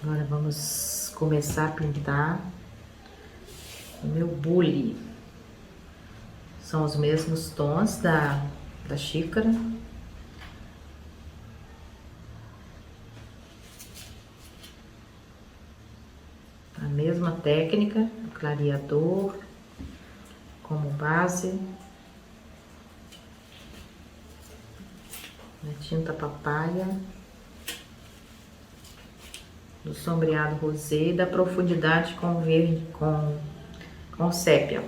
Agora vamos começar a pintar o meu bule. São os mesmos tons da xícara. A mesma técnica, o clareador como base. A tinta papaya. Do sombreado rosé e da profundidade com verde, com sépia.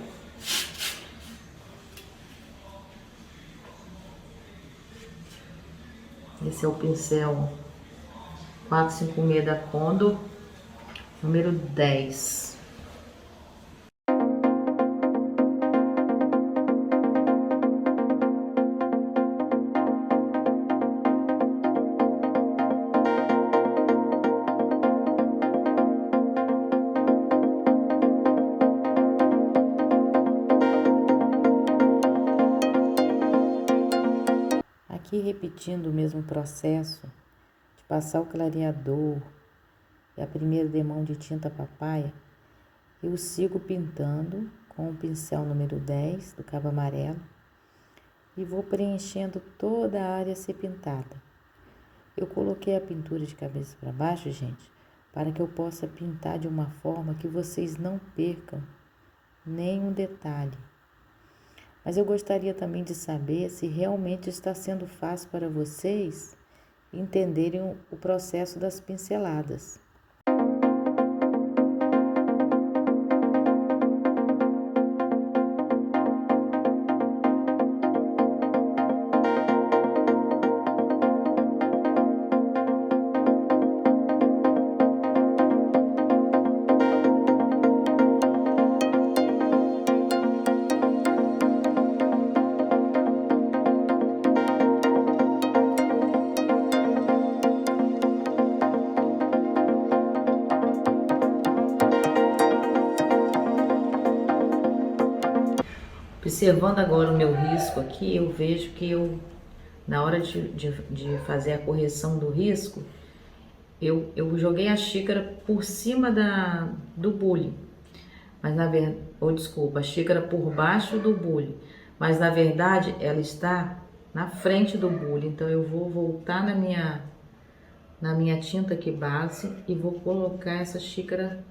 Esse é o pincel 456 da Condor, número 10. Aqui repetindo o mesmo processo de passar o clareador e a primeira demão de tinta papaya, eu sigo pintando com o pincel número 10 do cabo amarelo e vou preenchendo toda a área a ser pintada. Eu coloquei a pintura de cabeça para baixo, gente, para que eu possa pintar de uma forma que vocês não percam nenhum detalhe. Mas eu gostaria também de saber se realmente está sendo fácil para vocês entenderem o processo das pinceladas. Observando agora o meu risco aqui, eu vejo que na hora de fazer a correção do risco, eu joguei a xícara por cima do bule, mas na verdade, desculpa, a xícara por baixo do bule, mas na verdade ela está na frente do bule, então eu vou voltar na minha tinta aqui base e vou colocar essa xícara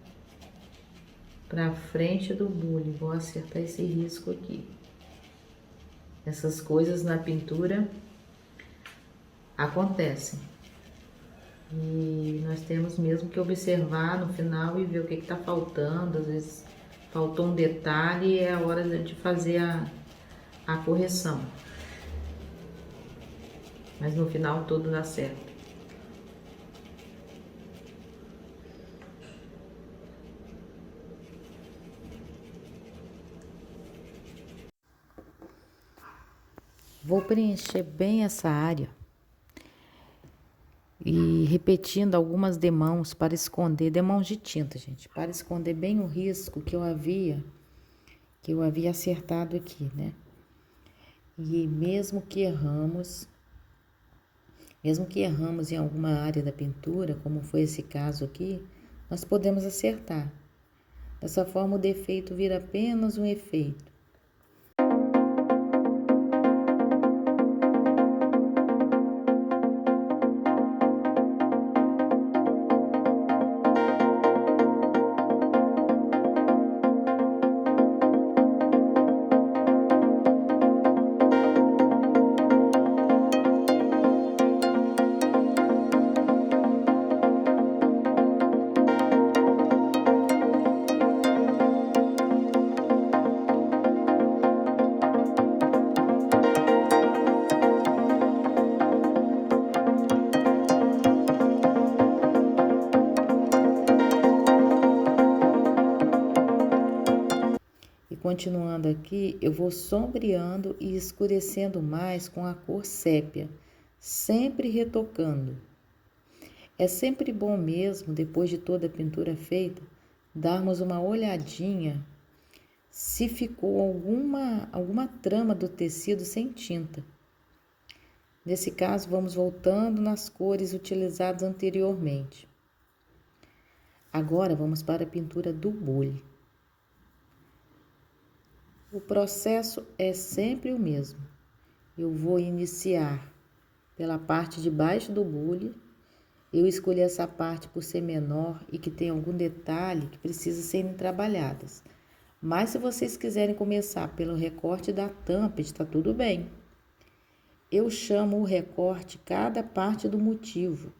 para frente do bule, vou acertar esse risco aqui. Essas coisas na pintura acontecem e nós temos mesmo que observar no final e ver o que está faltando. Às vezes faltou um detalhe e é a hora de fazer a correção, mas no final tudo dá certo. Vou preencher bem essa área e repetindo algumas demãos para esconder, demãos de tinta, gente, para esconder bem o risco que eu havia acertado aqui, né? E mesmo que erramos em alguma área da pintura, como foi esse caso aqui, nós podemos acertar. Dessa forma, o defeito vira apenas um efeito. Continuando aqui, eu vou sombreando e escurecendo mais com a cor sépia, sempre retocando. É sempre bom mesmo, depois de toda a pintura feita, darmos uma olhadinha se ficou alguma trama do tecido sem tinta. Nesse caso, vamos voltando nas cores utilizadas anteriormente. Agora vamos para a pintura do bule. O processo é sempre o mesmo. Eu vou iniciar pela parte de baixo do bule. Eu escolhi essa parte por ser menor e que tem algum detalhe que precisa serem trabalhadas. Mas se vocês quiserem começar pelo recorte da tampa, está tudo bem. Eu chamo o recorte cada parte do motivo,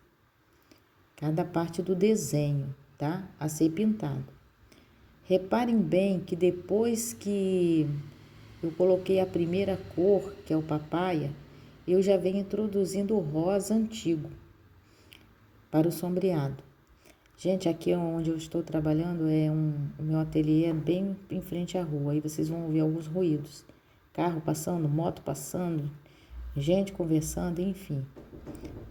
cada parte do desenho, tá? A ser pintado. Reparem bem que depois que eu coloquei a primeira cor, que é o papaya, eu já venho introduzindo o rosa antigo para o sombreado. Gente, aqui onde eu estou trabalhando o meu ateliê é bem em frente à rua. Aí vocês vão ouvir alguns ruídos. Carro passando, moto passando, gente conversando, enfim.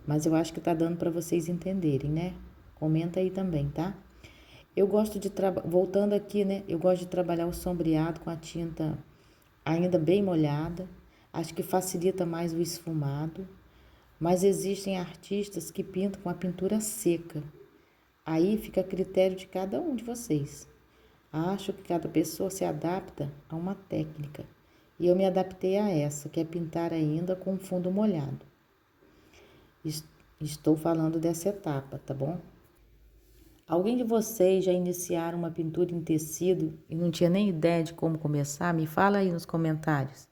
Mas eu acho que tá dando para vocês entenderem, né? Comenta aí também, tá? Eu gosto de voltando aqui, né? Eu gosto de trabalhar o sombreado com a tinta ainda bem molhada. Acho que facilita mais o esfumado. Mas existem artistas que pintam com a pintura seca. Aí fica a critério de cada um de vocês. Acho que cada pessoa se adapta a uma técnica. E eu me adaptei a essa, que é pintar ainda com fundo molhado. Estou falando dessa etapa, tá bom? Alguém de vocês já iniciaram uma pintura em tecido e não tinha nem ideia de como começar? Me fala aí nos comentários.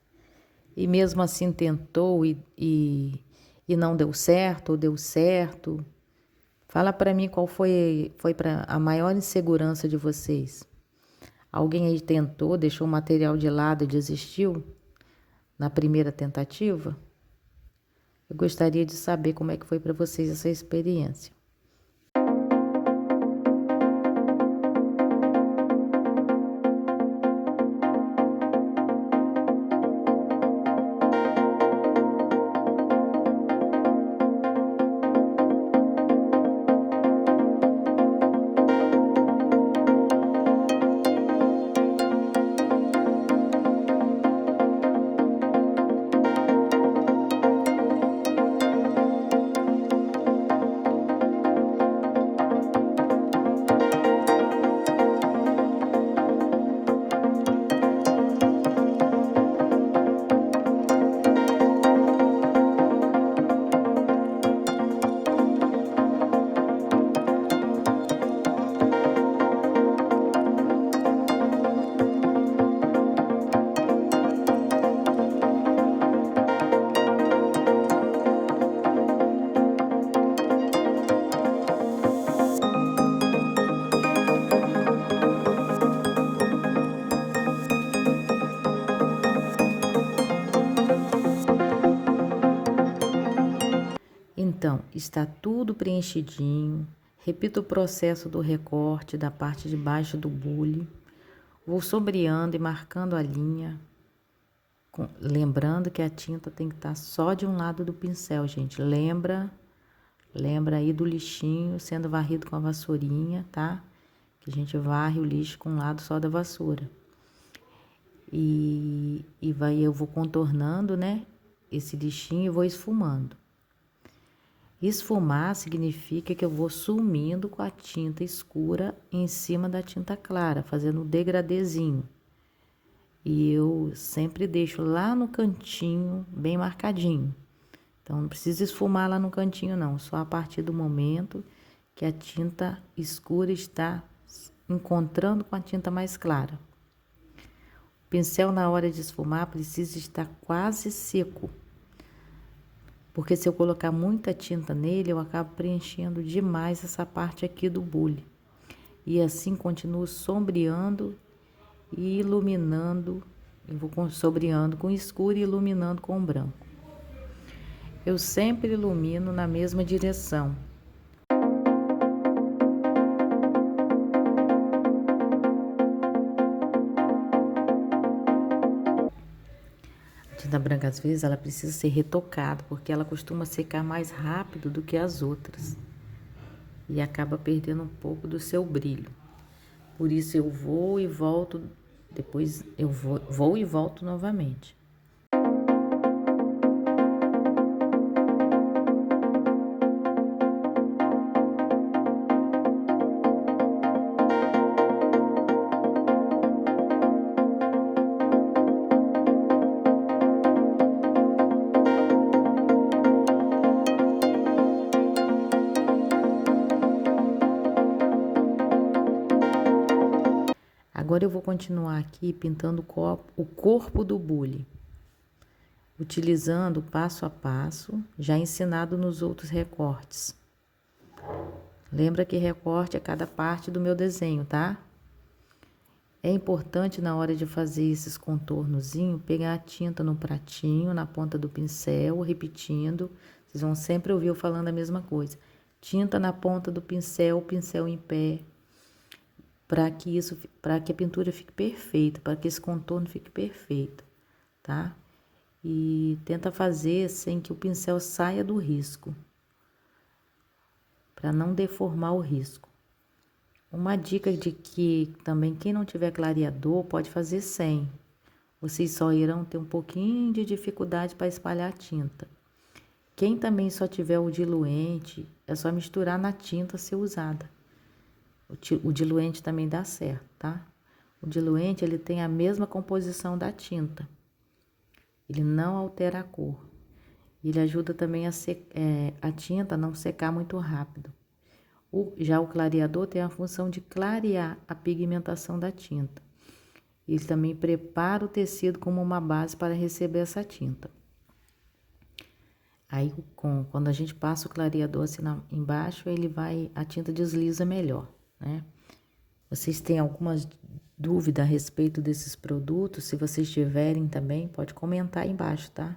E mesmo assim tentou e não deu certo ou deu certo? Fala para mim qual foi para a maior insegurança de vocês. Alguém aí tentou, deixou o material de lado e desistiu na primeira tentativa? Eu gostaria de saber como é que foi para vocês essa experiência. Então, está tudo preenchidinho. Repito o processo do recorte da parte de baixo do bule. Vou sombreando e marcando a linha. Lembrando que a tinta tem que estar só de um lado do pincel, gente. Lembra aí do lixinho sendo varrido com a vassourinha, tá? Que a gente varre o lixo com um lado só da vassoura. Eu vou contornando, né? Esse lixinho e vou esfumando. Esfumar significa que eu vou sumindo com a tinta escura em cima da tinta clara, fazendo um degradêzinho. E eu sempre deixo lá no cantinho, bem marcadinho. Então, não precisa esfumar lá no cantinho, não. Só a partir do momento que a tinta escura está encontrando com a tinta mais clara. O pincel, na hora de esfumar, precisa estar quase seco. Porque se eu colocar muita tinta nele, eu acabo preenchendo demais essa parte aqui do bule. E assim continuo sombreando e iluminando. Eu vou sombreando com escuro e iluminando com branco. Eu sempre ilumino na mesma direção. A tinta branca, às vezes, ela precisa ser retocada, porque ela costuma secar mais rápido do que as outras. E acaba perdendo um pouco do seu brilho. Por isso eu vou e volto, depois eu vou e volto novamente. Agora eu vou continuar aqui pintando o corpo do bule, utilizando passo a passo, já ensinado nos outros recortes. Lembra que recorte é cada parte do meu desenho, tá? É importante na hora de fazer esses contornozinhos, pegar a tinta no pratinho, na ponta do pincel, repetindo. Vocês vão sempre ouvir eu falando a mesma coisa. Tinta na ponta do pincel, pincel em pé, para que a pintura fique perfeita, para que esse contorno fique perfeito, tá? E tenta fazer sem que o pincel saia do risco, para não deformar o risco. Uma dica de que também quem não tiver clareador pode fazer sem. Vocês só irão ter um pouquinho de dificuldade para espalhar a tinta. Quem também só tiver o diluente, é só misturar na tinta a ser usada. O diluente também dá certo, tá? O diluente, ele tem a mesma composição da tinta. Ele não altera a cor. Ele ajuda também a tinta a não secar muito rápido. Já o clareador tem a função de clarear a pigmentação da tinta. Ele também prepara o tecido como uma base para receber essa tinta. Aí, quando a gente passa o clareador assim embaixo, a tinta desliza melhor, né? Vocês têm algumas dúvidas a respeito desses produtos? Se vocês tiverem também, pode comentar aí embaixo, tá?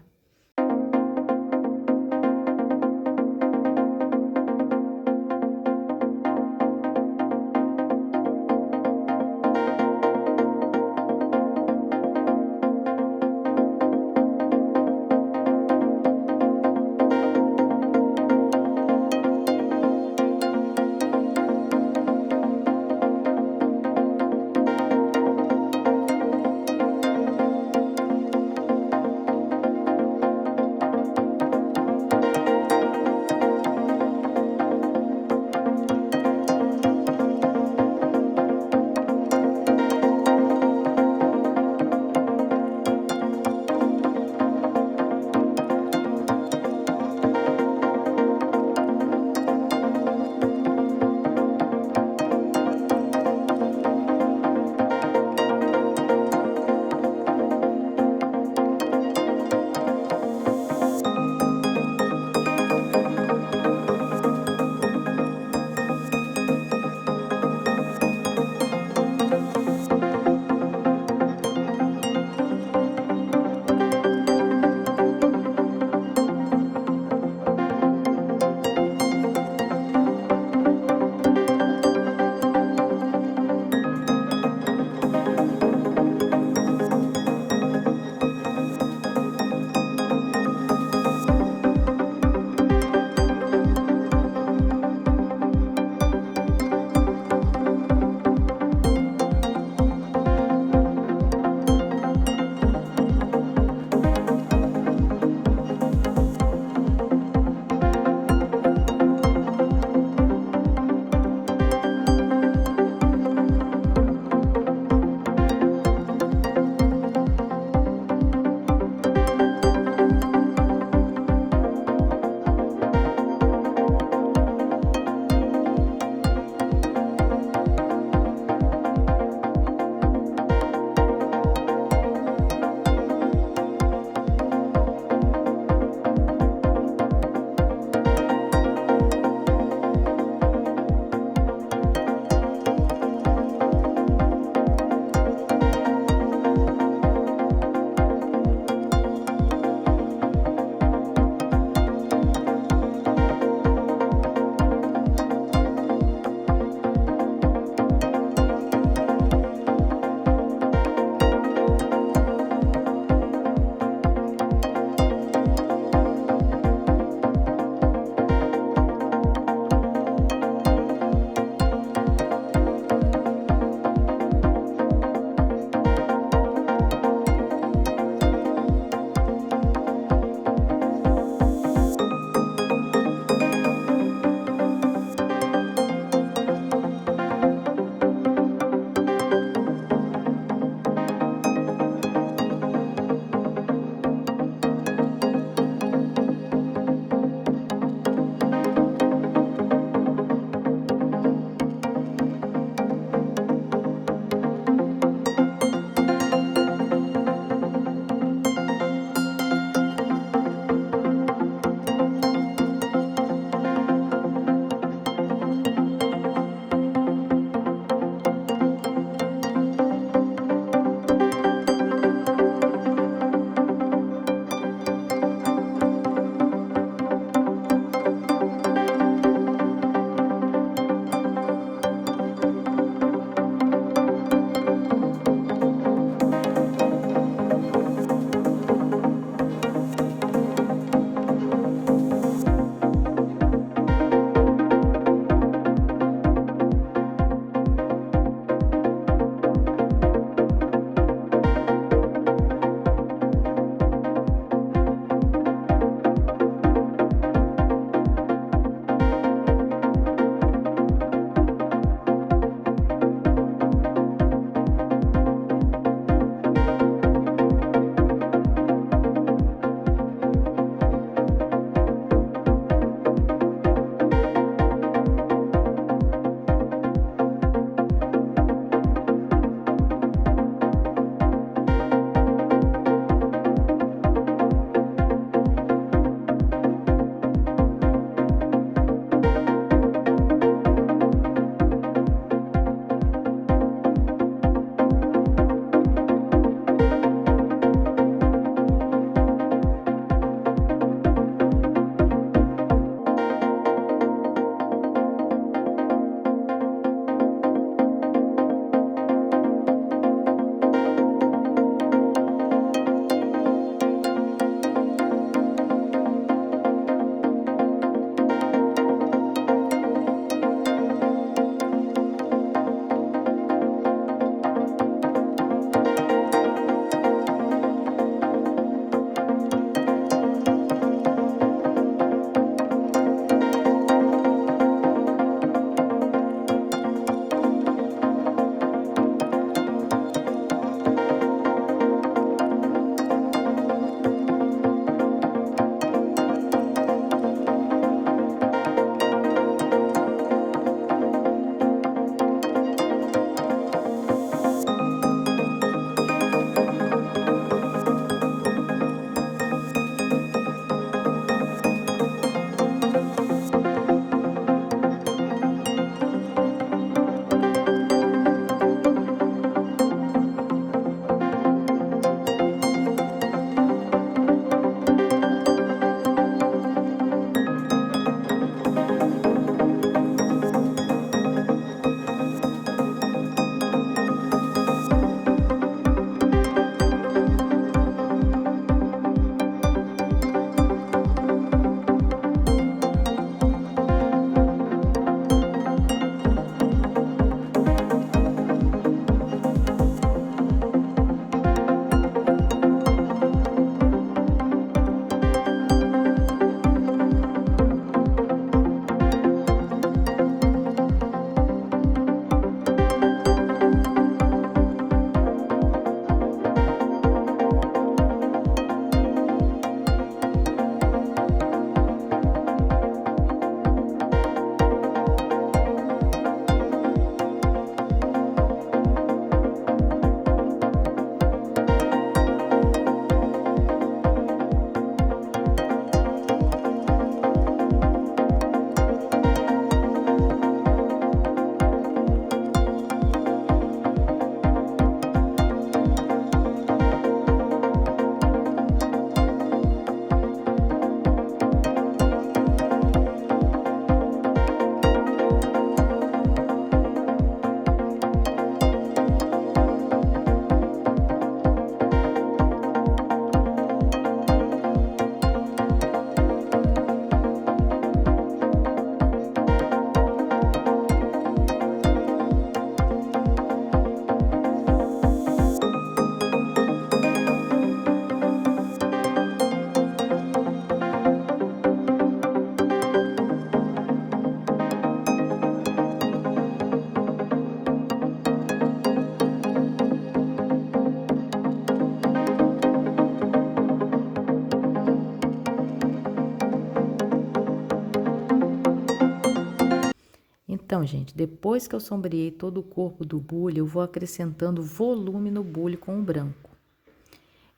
Então, gente, depois que eu sombreei todo o corpo do bule, eu vou acrescentando volume no bule com o branco.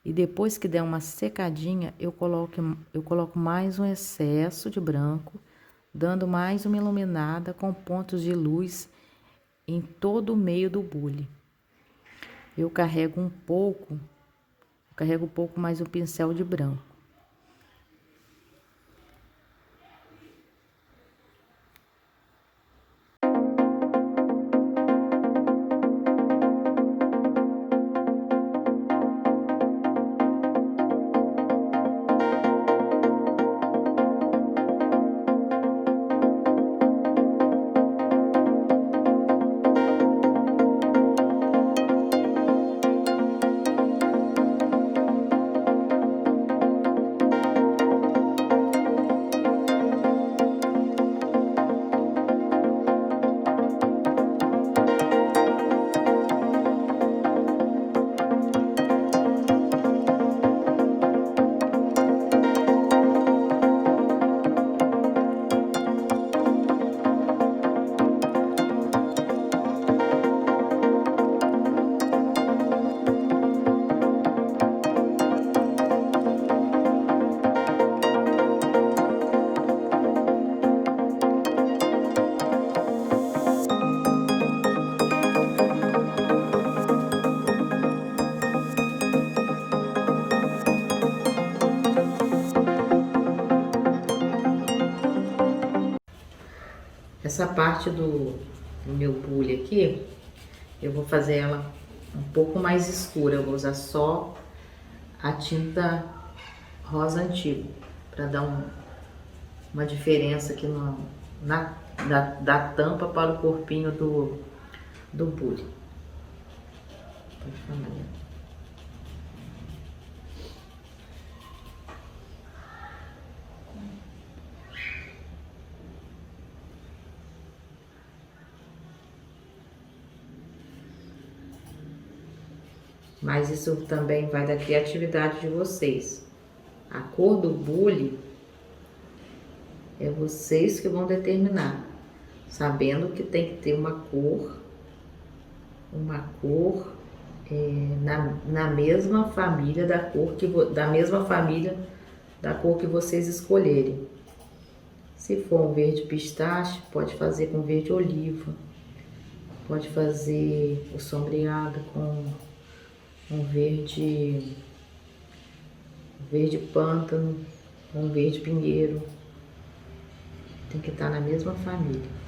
E depois que der uma secadinha, eu coloco mais um excesso de branco, dando mais uma iluminada com pontos de luz em todo o meio do bule. Eu carrego um pouco mais o pincel de branco. Essa parte do meu bule aqui, eu vou fazer ela um pouco mais escura. Eu vou usar só a tinta rosa antigo, para dar uma diferença aqui da tampa para o corpinho do bule. Pode falar, né? Mas isso também vai da criatividade de vocês. A cor do bule é vocês que vão determinar, sabendo que tem que ter uma cor na mesma família da cor que vocês escolherem. Se for um verde pistache, pode fazer com verde oliva, pode fazer o sombreado com um verde pântano, um verde pinheiro. Tem que estar na mesma família.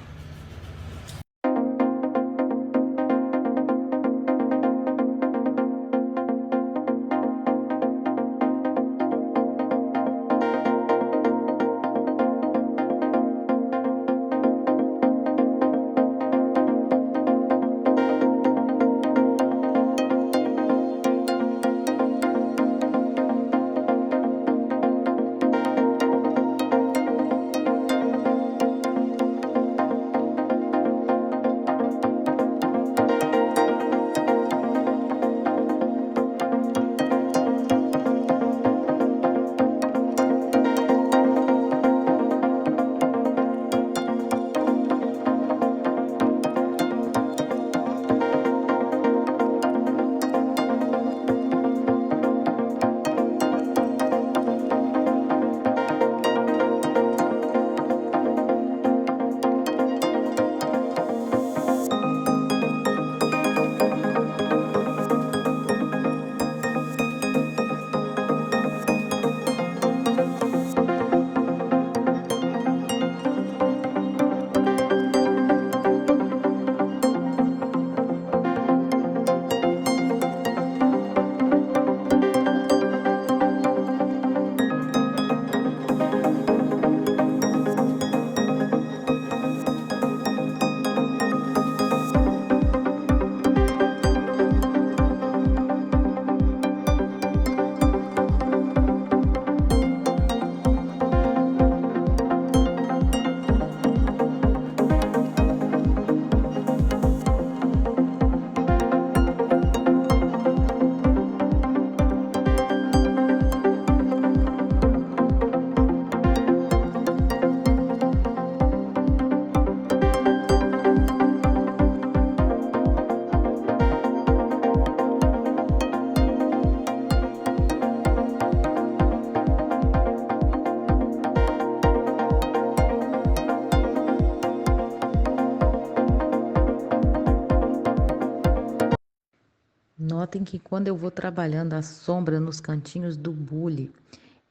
Notem que quando eu vou trabalhando a sombra nos cantinhos do bule,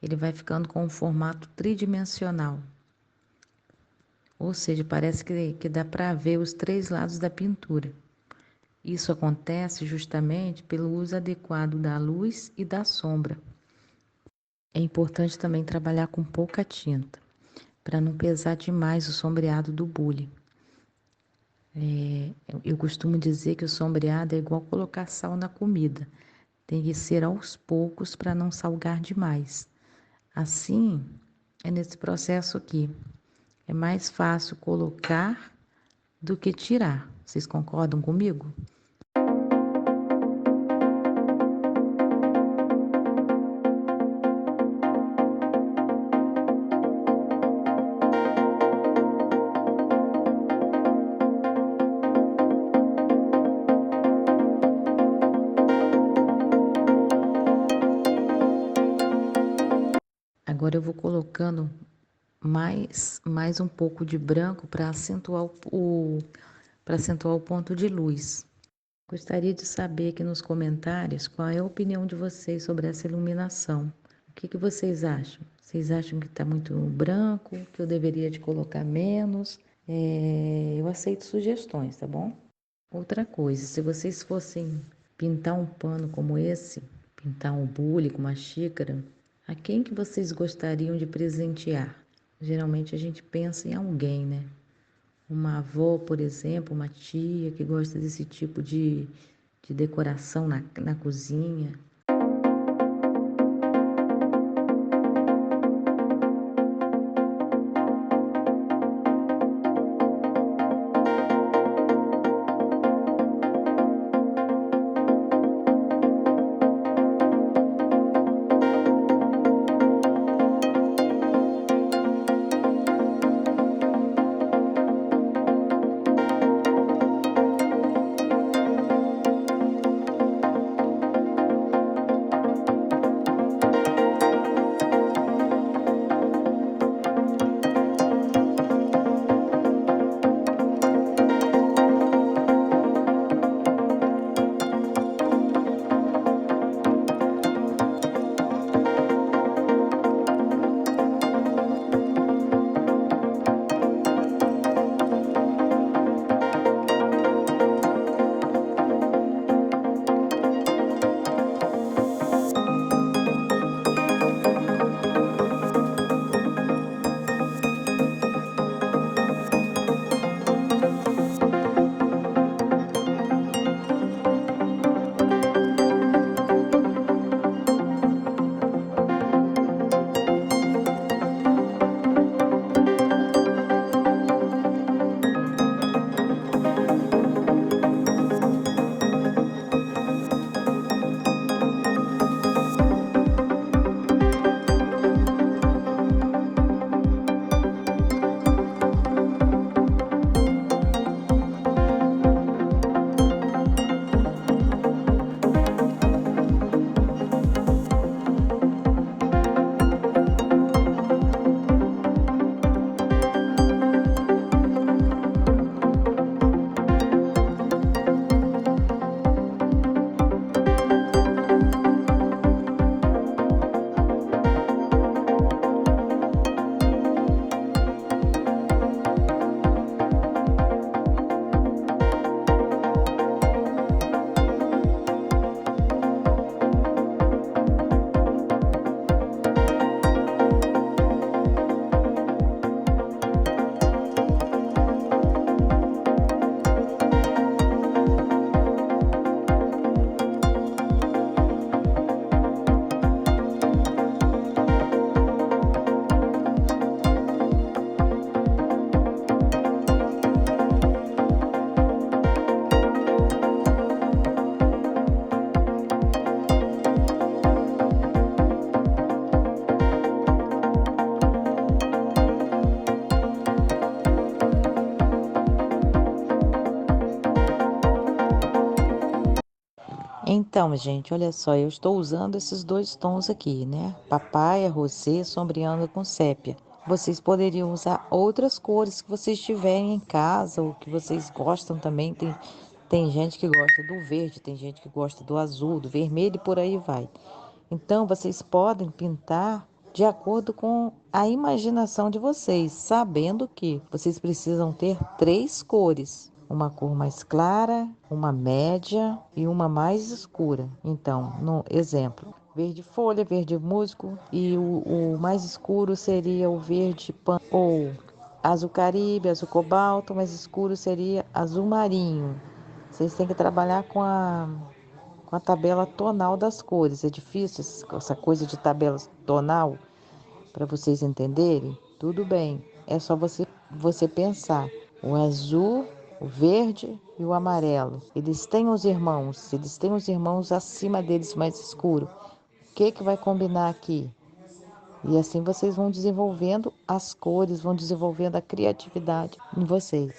ele vai ficando com um formato tridimensional. Ou seja, parece que dá para ver os três lados da pintura. Isso acontece justamente pelo uso adequado da luz e da sombra. É importante também trabalhar com pouca tinta, para não pesar demais o sombreado do bule. Eu costumo dizer que o sombreado é igual colocar sal na comida. Tem que ser aos poucos para não salgar demais. Assim, é nesse processo aqui. É mais fácil colocar do que tirar. Vocês concordam comigo? Agora eu vou colocando mais um pouco de branco para acentuar para acentuar o ponto de luz. Gostaria de saber aqui nos comentários qual é a opinião de vocês sobre essa iluminação. O que vocês acham? Vocês acham que está muito branco, que eu deveria de colocar menos? Eu aceito sugestões, tá bom? Outra coisa, se vocês fossem pintar um pano como esse, pintar um bule com uma xícara, a quem que vocês gostariam de presentear? Geralmente a gente pensa em alguém, né? Uma avó, por exemplo, uma tia que gosta desse tipo de decoração na cozinha. Então, gente, olha só, eu estou usando esses dois tons aqui, né? Papaya, rosé, sombreando com sépia. Vocês poderiam usar outras cores que vocês tiverem em casa ou que vocês gostam também. Tem gente que gosta do verde, tem gente que gosta do azul, do vermelho e por aí vai. Então, vocês podem pintar de acordo com a imaginação de vocês, sabendo que vocês precisam ter 3 cores. Uma cor mais clara, uma média e uma mais escura. Então, no exemplo, verde folha, verde musgo e o mais escuro seria o verde pan ou azul caribe, azul cobalto, mais escuro seria azul marinho. Vocês têm que trabalhar com a tabela tonal das cores. É difícil essa coisa de tabela tonal para vocês entenderem? Tudo bem, é só você pensar. O azul, o verde e o amarelo. Eles têm os irmãos acima deles mais escuro. O que vai combinar aqui? E assim vocês vão desenvolvendo as cores, vão desenvolvendo a criatividade em vocês.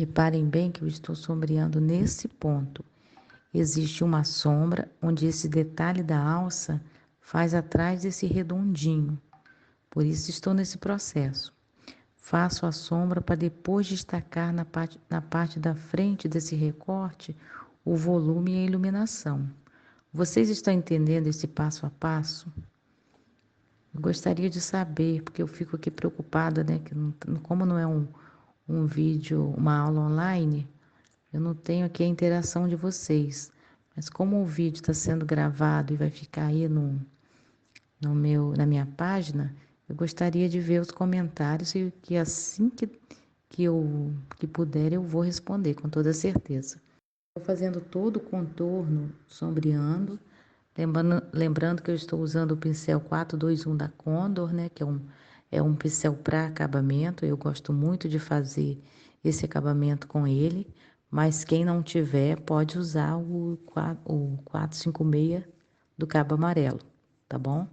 Reparem bem que eu estou sombreando nesse ponto. Existe uma sombra onde esse detalhe da alça faz atrás desse redondinho. Por isso estou nesse processo. Faço a sombra para depois destacar na parte da frente desse recorte o volume e a iluminação. Vocês estão entendendo esse passo a passo? Eu gostaria de saber, porque eu fico aqui preocupada, né? Que como não é um vídeo, uma aula online, eu não tenho aqui a interação de vocês. Mas como o vídeo está sendo gravado e vai ficar aí na minha página, eu gostaria de ver os comentários e que assim que puder eu vou responder com toda certeza. Estou fazendo todo o contorno, sombreando, lembrando que eu estou usando o pincel 421 da Condor, né, que é um pincel para acabamento. Eu gosto muito de fazer esse acabamento com ele, mas quem não tiver pode usar o 456 do cabo amarelo, tá bom?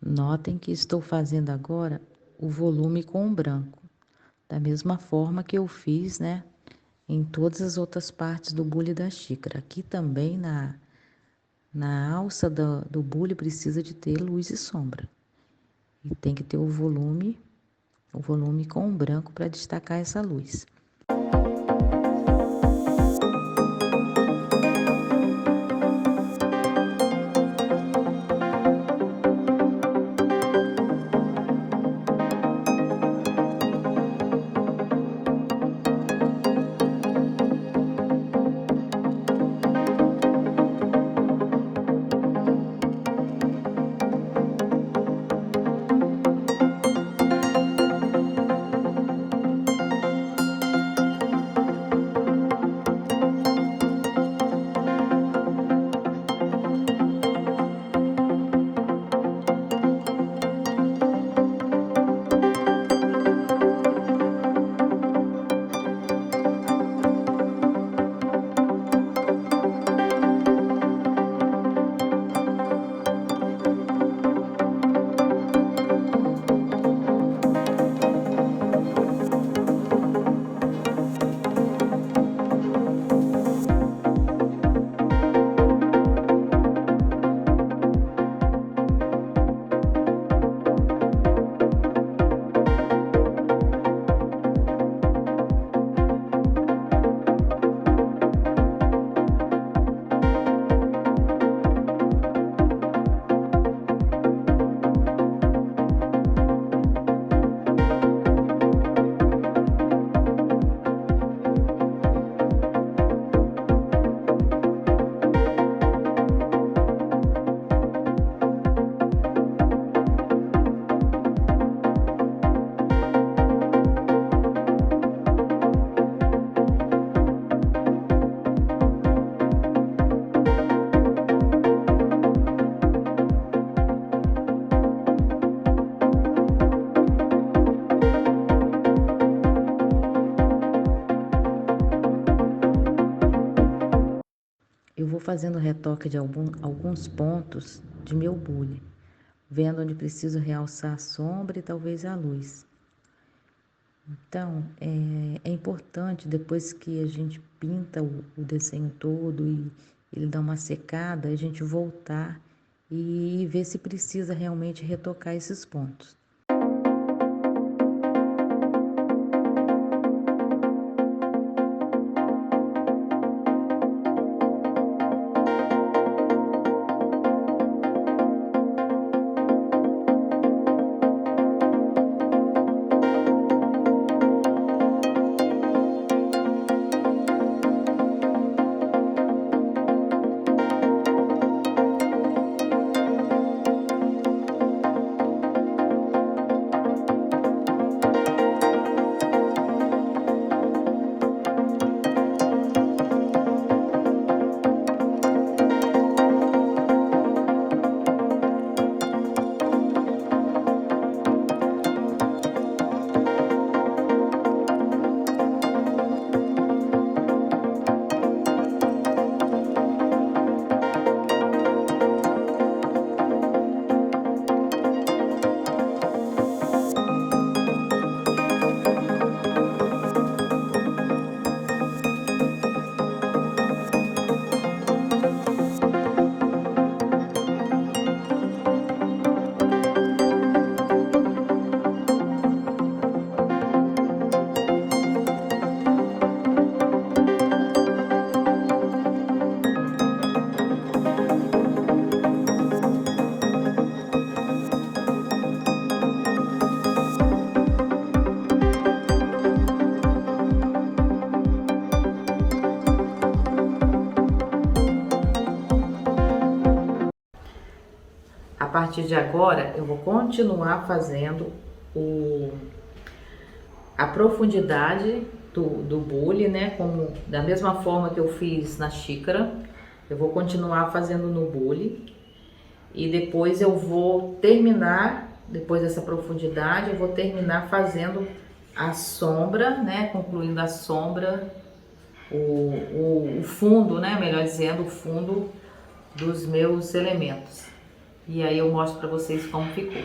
Notem que estou fazendo agora o volume com o branco, da mesma forma que eu fiz, né, em todas as outras partes do bule da xícara. Aqui também na alça do bule precisa de ter luz e sombra. E tem que ter o volume com o branco para destacar essa luz. fazendo retoque de alguns pontos de meu bule, vendo onde preciso realçar a sombra e talvez a luz. Então, é importante, depois que a gente pinta o desenho todo e ele dá uma secada, a gente voltar e ver se precisa realmente retocar esses pontos. A partir de agora, eu vou continuar fazendo a profundidade do bule, né? Como, da mesma forma que eu fiz na xícara, eu vou continuar fazendo no bule. E depois eu vou terminar, depois dessa profundidade, eu vou terminar fazendo a sombra, né? Concluindo a sombra, o fundo, né? Melhor dizendo, o fundo dos meus elementos. E aí eu mostro para vocês como ficou.